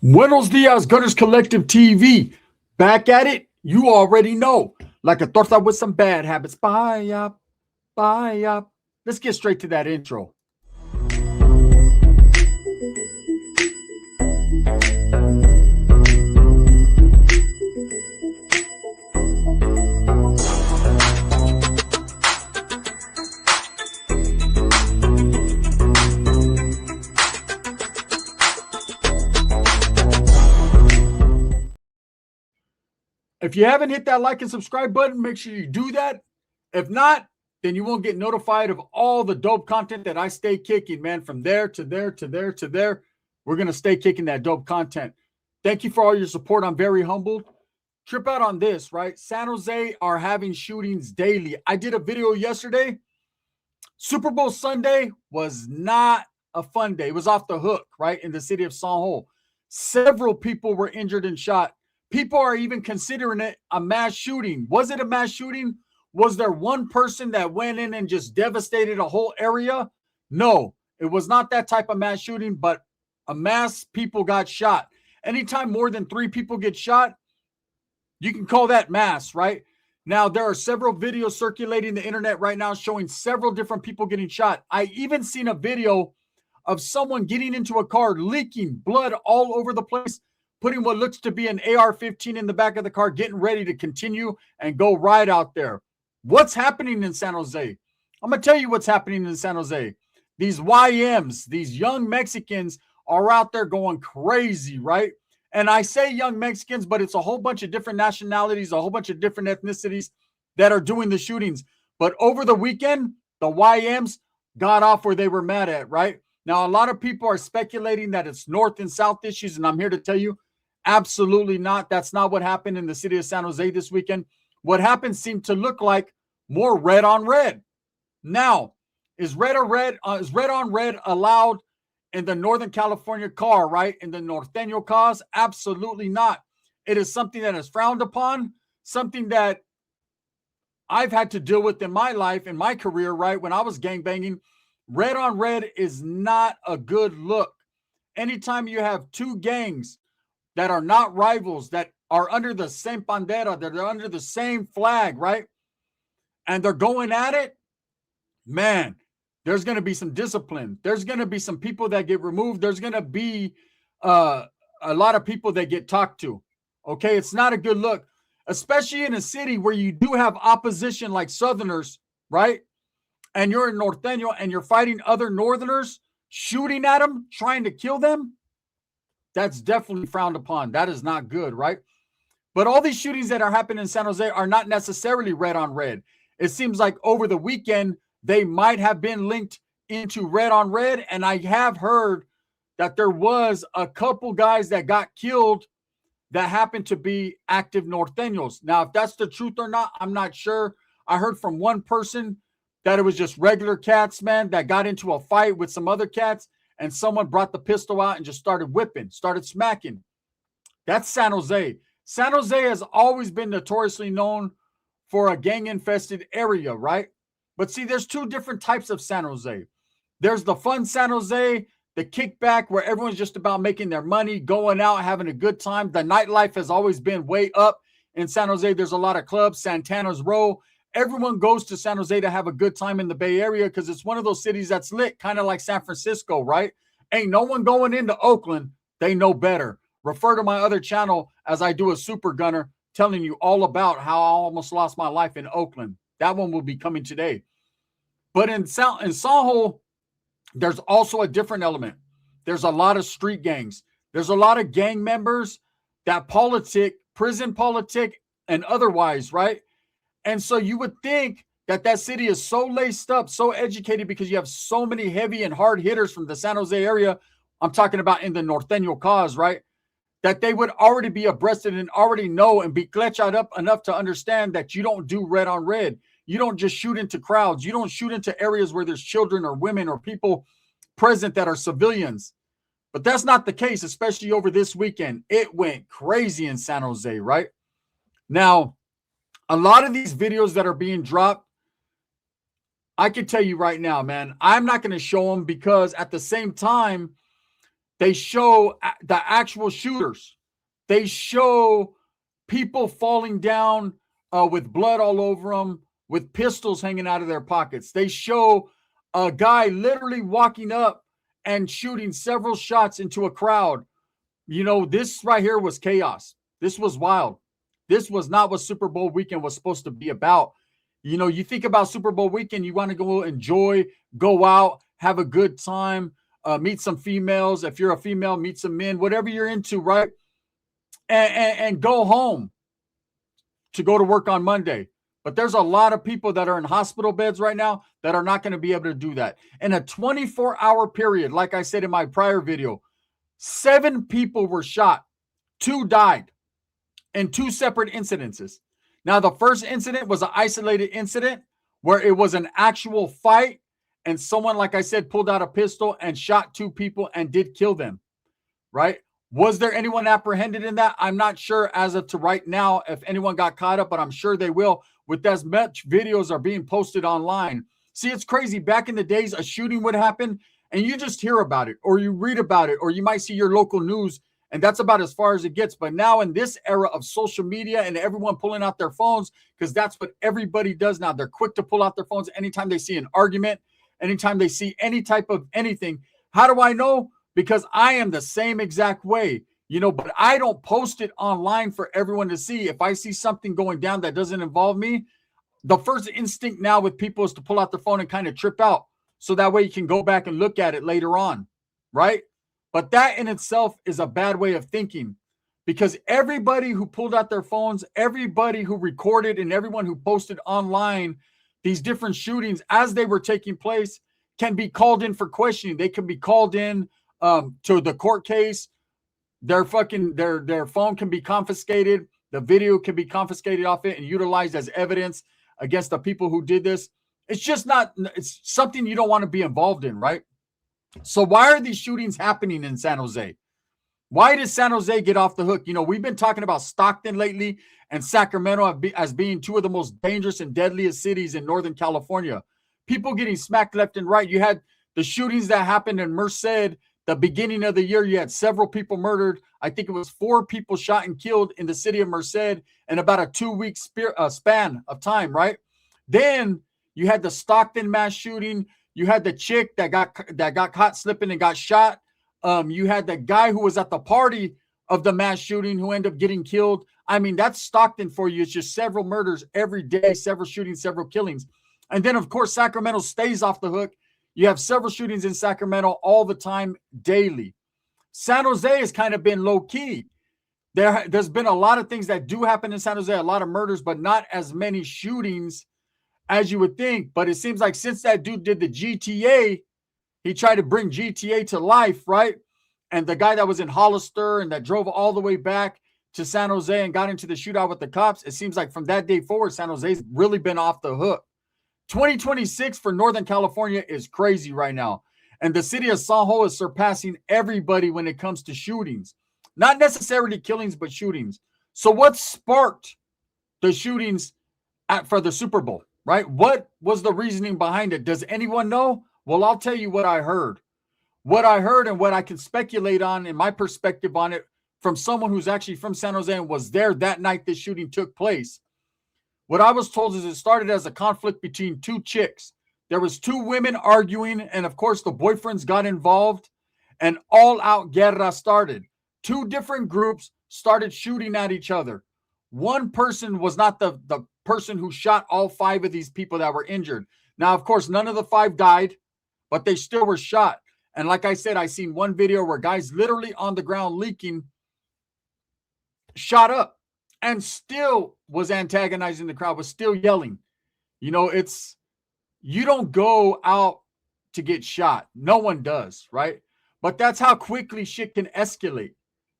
Buenos dias, Gunners Collective TV. Back at it, you already know. Like a torta with some bad habits. Bye up, bye up. Let's get straight to that intro. If you haven't hit that like and subscribe button, make sure you do that. If not, then you won't get notified of all the dope content that I stay kicking, man. From there to there to there to there, we're going to stay kicking that dope content. Thank you for all your support. I'm very humbled. Trip out on this, right? San Jose are having shootings daily. I did a video yesterday. Super Bowl Sunday was not a fun day. It was off the hook, right? In the city of San Jose. Several people were injured and shot. People are even considering it a mass shooting. Was it a mass shooting? Was there one person that went in and just devastated a whole area? No, it was not that type of mass shooting, but a mass people got shot. Anytime more than 3 people get shot, you can call that mass, right? Now, there are several videos circulating the internet right now showing several different people getting shot. I even seen a video of someone getting into a car, leaking blood all over the place, putting what looks to be an AR-15 in the back of the car, getting ready to continue and go right out there. What's happening in San Jose? I'm going to tell you what's happening in San Jose. These YMs, these young Mexicans are out there going crazy, right? And I say young Mexicans, but it's a whole bunch of different nationalities, a whole bunch of different ethnicities that are doing the shootings. But over the weekend, the YMs got off where they were mad at, right? Now, a lot of people are speculating that it's North and South issues, and I'm here to tell you, absolutely not. That's not what happened in the city of San Jose this weekend. What happened seemed to look like more red on red. Now, is red on red allowed in the Northern California car, right? In the Norteño cause? Absolutely not. It is something that is frowned upon, something that I've had to deal with in my life, in my career, right? When I was gangbanging, red on red is not a good look. Anytime you have 2 gangs that are not rivals, that are under the same bandera, that are under the same flag, right? And they're going at it, man, there's going to be some discipline. There's going to be some people that get removed. There's going to be a lot of people that get talked to. Okay, it's not a good look, especially in a city where you do have opposition like Southerners, right? And you're in Norteño and you're fighting other Northerners, shooting at them, trying to kill them. That's definitely frowned upon. That is not good, right? But all these shootings that are happening in San Jose are not necessarily red on red. It seems like over the weekend, they might have been linked into red on red. And I have heard that there was a couple guys that got killed that happened to be active Norteños. Now, if that's the truth or not, I'm not sure. I heard from one person that it was just regular cats, man, that got into a fight with some other cats. And someone brought the pistol out and just started whipping, started smacking. That's San Jose. San Jose has always been notoriously known for a gang-infested area, right? But see, there's 2 different types of San Jose. There's the fun San Jose, the kickback where everyone's just about making their money, going out, having a good time. The nightlife has always been way up in San Jose. There's a lot of clubs, Santana's Row. Everyone goes to San Jose to have a good time in the Bay Area because it's one of those cities that's lit, kind of like San Francisco, right? Ain't no one going into Oakland. They know better. Refer to my other channel as I do a super gunner telling you all about how I almost lost my life in Oakland. That one will be coming today. But in San Jose, there's also a different element. There's a lot of street gangs. There's a lot of gang members that politic, prison politic, and otherwise, right? And so you would think that that city is so laced up, so educated because you have so many heavy and hard hitters from the San Jose area. I'm talking about in the Norteño cause, right? That they would already be abreast and already know and be glitched up enough to understand that you don't do red on red. You don't just shoot into crowds. You don't shoot into areas where there's children or women or people present that are civilians. But that's not the case, especially over this weekend. It went crazy in San Jose, right? Now, a lot of these videos that are being dropped, I can tell you right now, man, I'm not going to show them because at the same time, They show the actual shooters. They show people falling down with blood all over them, with pistols hanging out of their pockets. They show a guy literally walking up and shooting several shots into a crowd. You know, this right here was chaos. This was wild. This was not what Super Bowl weekend was supposed to be about. You know, you think about Super Bowl weekend, you want to go enjoy, go out, have a good time, meet some females. If you're a female, meet some men, whatever you're into, right? And go home to go to work on Monday. But there's a lot of people that are in hospital beds right now that are not going to be able to do that. In a 24-hour period, like I said in my prior video, 7 people were shot. 2 died in 2 separate incidences. Now, the first incident was an isolated incident where it was an actual fight and someone, like I said, pulled out a pistol and shot 2 people and did kill them, right? Was there anyone apprehended in that? I'm not sure as of to right now if anyone got caught up, but I'm sure they will with as much videos are being posted online. See, it's crazy. Back in the days, a shooting would happen and you just hear about it or you read about it or you might see your local news and that's about as far as it gets. But now in this era of social media and everyone pulling out their phones, because that's what everybody does now. They're quick to pull out their phones anytime they see an argument, anytime they see any type of anything. How do I know? Because I am the same exact way, you know, but I don't post it online for everyone to see. If I see something going down that doesn't involve me, the first instinct now with people is to pull out their phone and kind of trip out. So that way you can go back and look at it later on, right? But that in itself is a bad way of thinking because everybody who pulled out their phones, everybody who recorded and everyone who posted online these different shootings as they were taking place can be called in for questioning. They can be called in to the court case. Their phone can be confiscated. The video can be confiscated off it and utilized as evidence against the people who did this. It's just not, it's something you don't want to be involved in, right? So why are these shootings happening in San Jose? Why does San Jose get off the hook? You know, we've been talking about Stockton lately and Sacramento as being 2 of the most dangerous and deadliest cities in Northern California. People getting smacked left and right. You had the shootings that happened in Merced. The beginning of the year, you had several people murdered. I think it was 4 people shot and killed in the city of Merced in about a 2-week span of time, right? Then you had the Stockton mass shooting. You had the chick that got caught slipping and got shot. You had the guy who was at the party of the mass shooting who ended up getting killed. I mean, that's Stockton for you. It's just several murders every day, several shootings, several killings. And then, of course, Sacramento stays off the hook. You have several shootings in Sacramento all the time, daily. San Jose has kind of been low-key. There's been a lot of things that do happen in San Jose, a lot of murders, but not as many shootings as you would think. But it seems like since that dude did the GTA, he tried to bring GTA to life, right? And the guy that was in Hollister and that drove all the way back to San Jose and got into the shootout with the cops, it seems like from that day forward, San Jose's really been off the hook. 2026 for Northern California is crazy right now. And the city of San Jose is surpassing everybody when it comes to shootings. Not necessarily killings, but shootings. So what sparked the shootings for the Super Bowl, right? What was the reasoning behind it? Does anyone know? Well, I'll tell you what I heard. What I heard and what I can speculate on in my perspective on it from someone who's actually from San Jose and was there that night this shooting took place. What I was told is it started as a conflict between 2 chicks. There was 2 women arguing, and of course the boyfriends got involved, and all-out guerra started. 2 different groups started shooting at each other. One person was not the person who shot all 5 of these people that were injured. Now, of course, none of the 5 died, but they still were shot. And like I said, I seen one video where guys literally on the ground leaking shot up and still was antagonizing the crowd, was still yelling. You know, you don't go out to get shot. No one does, right? But that's how quickly shit can escalate.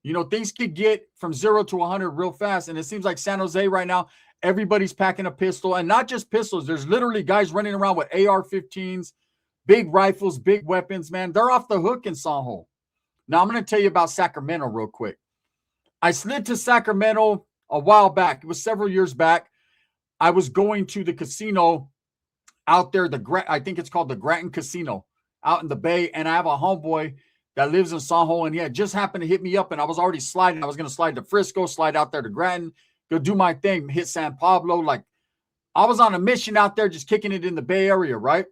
You know, things could get from 0 to 100 real fast. And it seems like San Jose right now, everybody's packing a pistol, and not just pistols. There's literally guys running around with AR-15s, big rifles, big weapons, man. They're off the hook in San Jose. Now, I'm going to tell you about Sacramento real quick. I slid to Sacramento a while back. It was several years back. I was going to the casino out there. I think it's called the Grattan Casino out in the Bay. And I have a homeboy that lives in Soho, and he had just happened to hit me up, and I was already sliding. I was going to slide to Frisco, slide out there to Granton, go do my thing, hit San Pablo. Like, I was on a mission out there just kicking it in the Bay Area, right?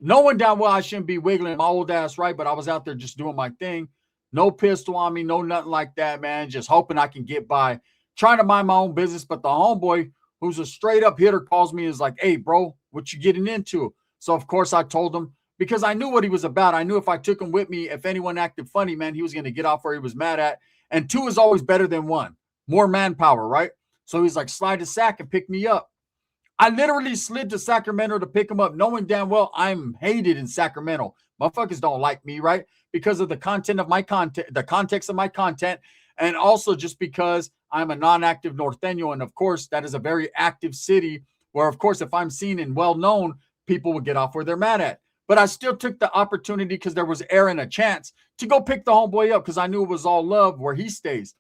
Knowing damn well I shouldn't be wiggling my old ass, right? But I was out there just doing my thing. No pistol on me, no nothing like that, man. Just hoping I can get by, trying to mind my own business. But the homeboy, who's a straight up hitter, calls me, is like, hey, bro, what you getting into? So, of course, I told him, because I knew what he was about. I knew if I took him with me, if anyone acted funny, man, he was going to get off where he was mad at. And 2 is always better than 1. More manpower, right? So he's like, slide to Sac and pick me up. I literally slid to Sacramento to pick him up, knowing damn well I'm hated in Sacramento. Motherfuckers don't like me, right? Because of the content of my content, the context of my content, and also just because I'm a non-active Norteño. And of course, that is a very active city where, of course, if I'm seen and well-known, people will get off where they're mad at. But I still took the opportunity, because there was air and a chance, to go pick the homeboy up, because I knew it was all love where he stays.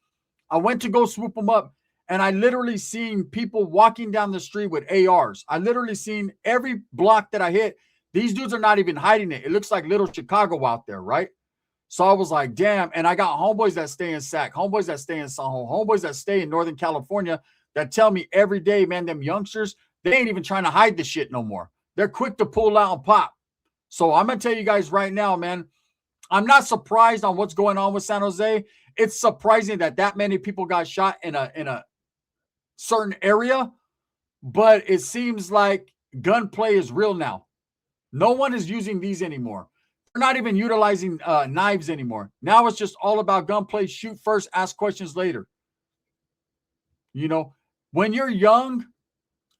I went to go swoop him up, and I literally seen people walking down the street with ARs. I literally seen every block that I hit. These dudes are not even hiding it. It looks like little Chicago out there, right? So I was like, damn. And I got homeboys that stay in Sac, homeboys that stay in Soho, homeboys that stay in Northern California that tell me every day, man, them youngsters, they ain't even trying to hide the shit no more. They're quick to pull out and pop. So I'm going to tell you guys right now, man, I'm not surprised on what's going on with San Jose. It's surprising that many people got shot in a certain area, but it seems like gunplay is real now. No one is using these anymore. They're not even utilizing knives anymore. Now it's just all about gunplay. Shoot first, ask questions later. You know, when you're young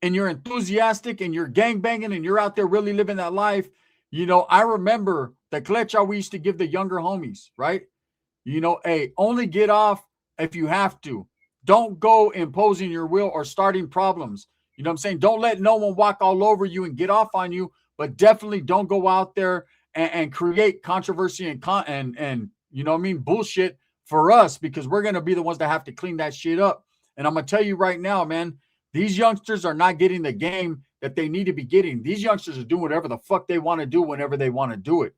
and you're enthusiastic and you're gangbanging and you're out there really living that life, you know, I remember the klecha we used to give the younger homies, right? You know, hey, only get off if you have to. Don't go imposing your will or starting problems. You know what I'm saying? Don't let no one walk all over you and get off on you, but definitely don't go out there and create controversy and you know what I mean, bullshit for us, because we're going to be the ones that have to clean that shit up. And I'm going to tell you right now, man, these youngsters are not getting the game that they need to be getting. These youngsters are doing whatever the fuck they want to do whenever they want to do it.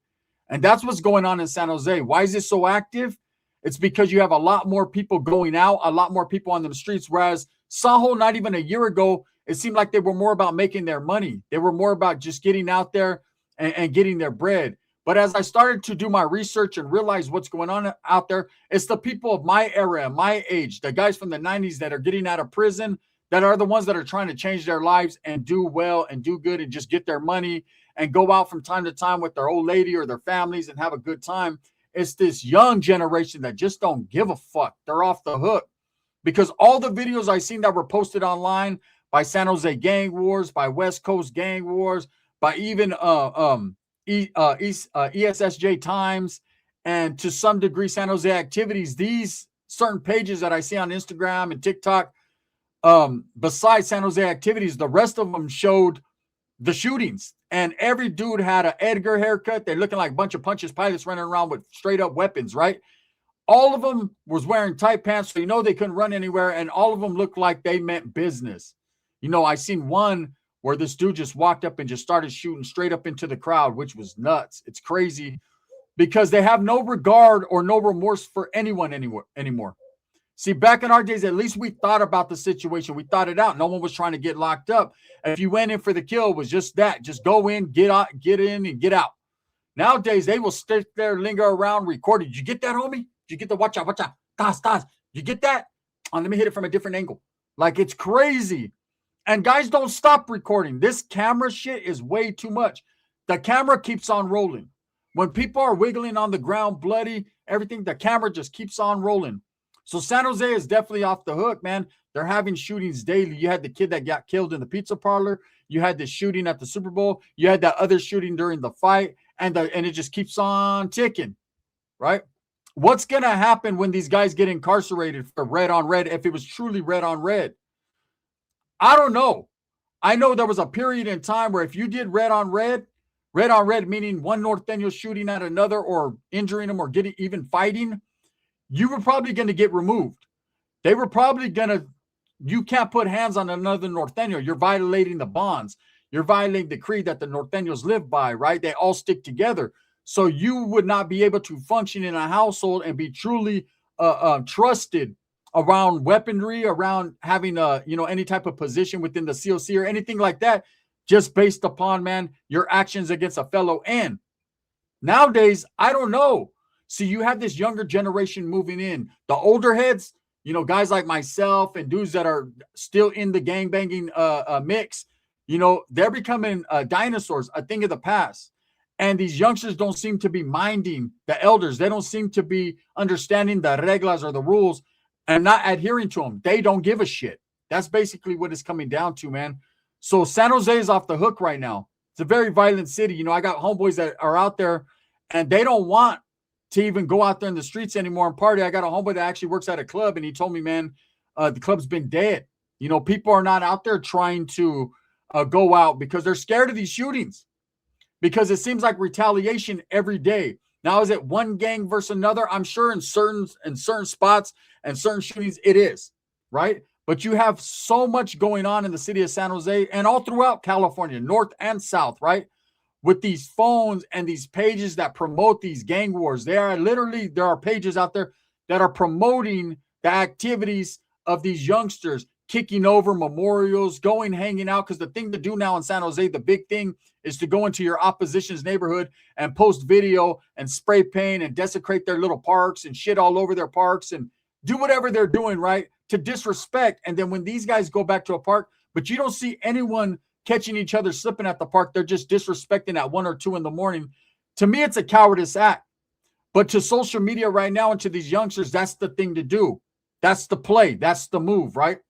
And that's what's going on in San Jose. Why is it so active? It's because you have a lot more people going out, a lot more people on the streets, whereas Soho, not even a year ago, it seemed like they were more about making their money. They were more about just getting out there and getting their bread. But as I started to do my research and realize what's going on out there, it's the people of my era, my age, the guys from the 90s that are getting out of prison, that are the ones that are trying to change their lives and do well and do good and just get their money and go out from time to time with their old lady or their families and have a good time. It's this young generation that just don't give a fuck. They're off the hook, because all the videos I seen that were posted online by San Jose Gang Wars, by West Coast Gang Wars, by even ESSJ Times, and to some degree San Jose Activities, these certain pages that I see on Instagram and TikTok, besides San Jose Activities, the rest of them showed the shootings, and every dude had an Edgar haircut. They're looking like a bunch of Punches pilots running around with straight up weapons, right? All of them was wearing tight pants, so you know they couldn't run anywhere, and all of them looked like they meant business. You know, I seen one where this dude just walked up and just started shooting straight up into the crowd, which was nuts. It's crazy, because they have no regard or no remorse for anyone anymore. See, back in our days, at least we thought about the situation. We thought it out. No one was trying to get locked up. If you went in for the kill, it was just that. Just go in, get out, get in, and get out. Nowadays, they will sit there, linger around, record it. Did you get that, homie? Did you get the watch out? Tas. You get that? Oh, let me hit it from a different angle. Like, it's crazy. And guys, don't stop recording. This camera shit is way too much. The camera keeps on rolling. When people are wiggling on the ground, bloody, everything, the camera just keeps on rolling. So San Jose is definitely off the hook, man. They're having shootings daily. You had the kid that got killed in the pizza parlor. You had the shooting at the Super Bowl. You had that other shooting during the fight, and it just keeps on ticking, right? What's going to happen when these guys get incarcerated for red on red, if it was truly red on red? I don't know. I know there was a period in time where if you did red on red meaning one Norteño shooting at another or injuring them or even fighting, you were probably going to get removed. They were probably going to, you can't put hands on another Norteño. You're violating the bonds. You're violating the creed that the Norteños live by, right? They all stick together. So you would not be able to function in a household and be truly trusted around weaponry, around having any type of position within the COC or anything like that, just based upon, man, your actions against a fellow. And nowadays, I don't know. So you have this younger generation moving in. The older heads, guys like myself and dudes that are still in the gangbanging mix, they're becoming dinosaurs, a thing of the past. And these youngsters don't seem to be minding the elders. They don't seem to be understanding the reglas or the rules and not adhering to them. They don't give a shit. That's basically what it's coming down to, man. So San Jose is off the hook right now. It's a very violent city. I got homeboys that are out there and they don't want to even go out there in the streets anymore and party. I got a homeboy that actually works at a club and he told me, man, the club's been dead. People are not out there trying to go out because they're scared of these shootings, because it seems like retaliation every day. Now, is it one gang versus another? I'm sure in certain spots and certain shootings it is, right? But you have so much going on in the city of San Jose and all throughout California, north and south, right? With these phones and these pages that promote these gang wars. There are pages out there that are promoting the activities of these youngsters, kicking over memorials, hanging out. Because the thing to do now in San Jose, the big thing is to go into your opposition's neighborhood and post video and spray paint and desecrate their little parks and shit all over their parks and do whatever they're doing, right? To disrespect. And then when these guys go back to a park, but you don't see anyone catching each other slipping at the park, they're just disrespecting at 1 or 2 in the morning. To me, it's a cowardice act. But to social media right now and to these youngsters, that's the thing to do. That's the play. That's the move, right?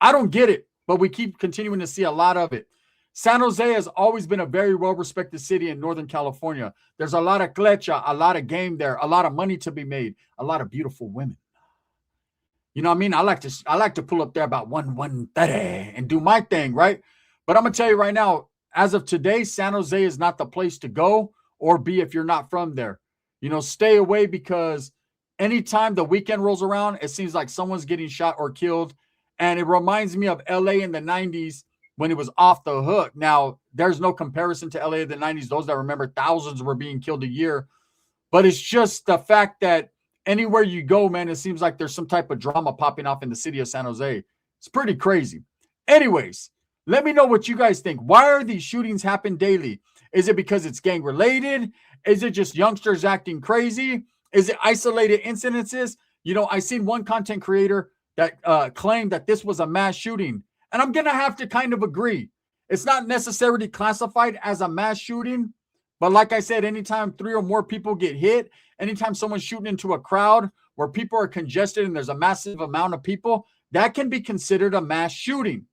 I don't get it, but we keep continuing to see a lot of it. San Jose has always been a very well-respected city in Northern California. There's a lot of clecha, a lot of game there, a lot of money to be made, a lot of beautiful women. You know what I mean? I like to pull up there about 1:30 and do my thing, right? But I'm going to tell you right now, as of today, San Jose is not the place to go or be if you're not from there. Stay away, because anytime the weekend rolls around, it seems like someone's getting shot or killed. And it reminds me of LA in the 90s when it was off the hook. Now, there's no comparison to LA in the 90s. Those that remember, thousands were being killed a year. But it's just the fact that anywhere you go, man, it seems like there's some type of drama popping off in the city of San Jose. It's pretty crazy. Anyways, let me know what you guys think. Why are these shootings happen daily? Is it because it's gang related? Is it just youngsters acting crazy? Is it isolated incidences? I seen one content creator that claimed that this was a mass shooting. And I'm going to have to kind of agree. It's not necessarily classified as a mass shooting. But like I said, anytime 3 or more people get hit, anytime someone's shooting into a crowd where people are congested and there's a massive amount of people, that can be considered a mass shooting.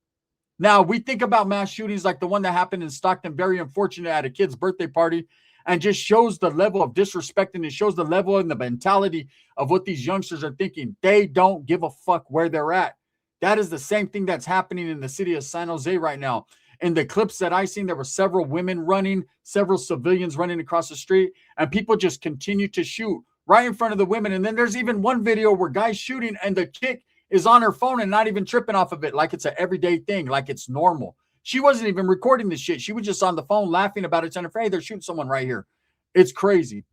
Now, we think about mass shootings like the one that happened in Stockton, very unfortunate, at a kid's birthday party, and just shows the level of disrespect, and it shows the level and the mentality of what these youngsters are thinking. They don't give a fuck where they're at. That is the same thing that's happening in the city of San Jose right now. In the clips that I seen, there were several women running, several civilians running across the street, and people just continue to shoot right in front of the women. And then there's even one video where guys shooting and the chick is on her phone and not even tripping off of it, like it's an everyday thing, like it's normal. She wasn't even recording this shit. She was just on the phone laughing about it, saying, hey, they're shooting someone right here. It's crazy.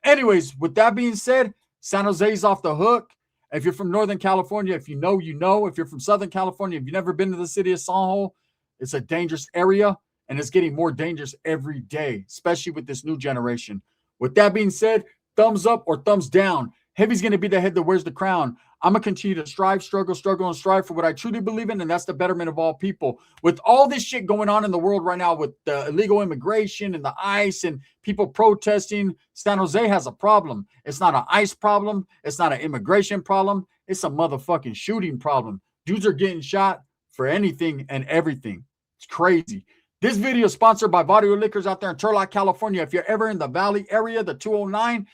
Anyways, with that being said, San Jose's off the hook. If you're from Northern California, if you know, you know. If you're from Southern California, if you've never been to the city of San Jose, it's a dangerous area, and it's getting more dangerous every day, especially with this new generation. With that being said, thumbs up or thumbs down. Heavy's going to be the head that wears the crown. I'm going to continue to strive, struggle, and strive for what I truly believe in, and that's the betterment of all people. With all this shit going on in the world right now with the illegal immigration and the ICE and people protesting, San Jose has a problem. It's not an ICE problem. It's not an immigration problem. It's a motherfucking shooting problem. Dudes are getting shot for anything and everything. It's crazy. This video is sponsored by Vario Liquors out there in Turlock, California. If you're ever in the Valley area, the 209,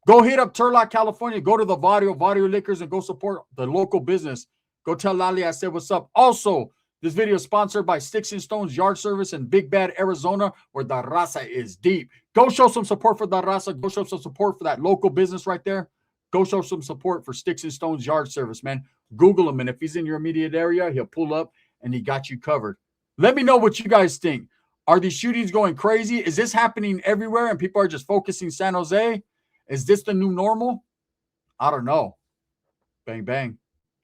go hit up Turlock, California. Go to the Vario Liquors and go support the local business. Go tell Lali I said what's up. Also, this video is sponsored by Sticks and Stones Yard Service in Big Bad, Arizona, where the raza is deep. Go show some support for the raza. Go show some support for that local business right there. Go show some support for Sticks and Stones Yard Service, man. Google him, and if he's in your immediate area, he'll pull up, and he got you covered. Let me know what you guys think. Are these shootings going crazy? Is this happening everywhere and people are just focusing San Jose? Is this the new normal? I don't know. Bang, bang.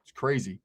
It's crazy.